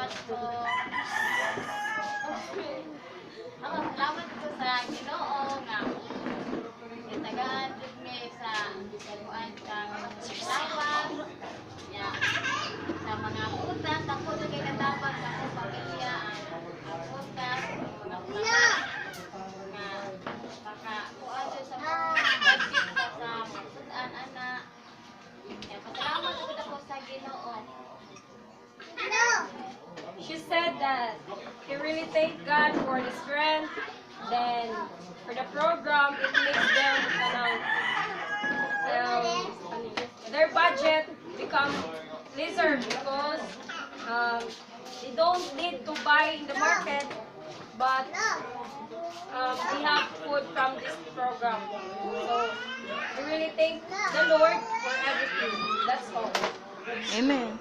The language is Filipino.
salamat po. Ako, salamat po sa Ginoo nga itagaan jud mi sa kuan sa salamat. Ya. Sa mga utang, ako na kay katabang sa akong pamilya ang utang, mga utang nga baka kuan jud sa mga budget sa sudan anak. Ya, pasalamat jud ako sa Ginoo. She said that he really thank God for the strength. Then for the program, it makes them their budget become lesser because they don't need to buy in the market, but we have food from this program. So we really thank the Lord for everything. That's all. Amen.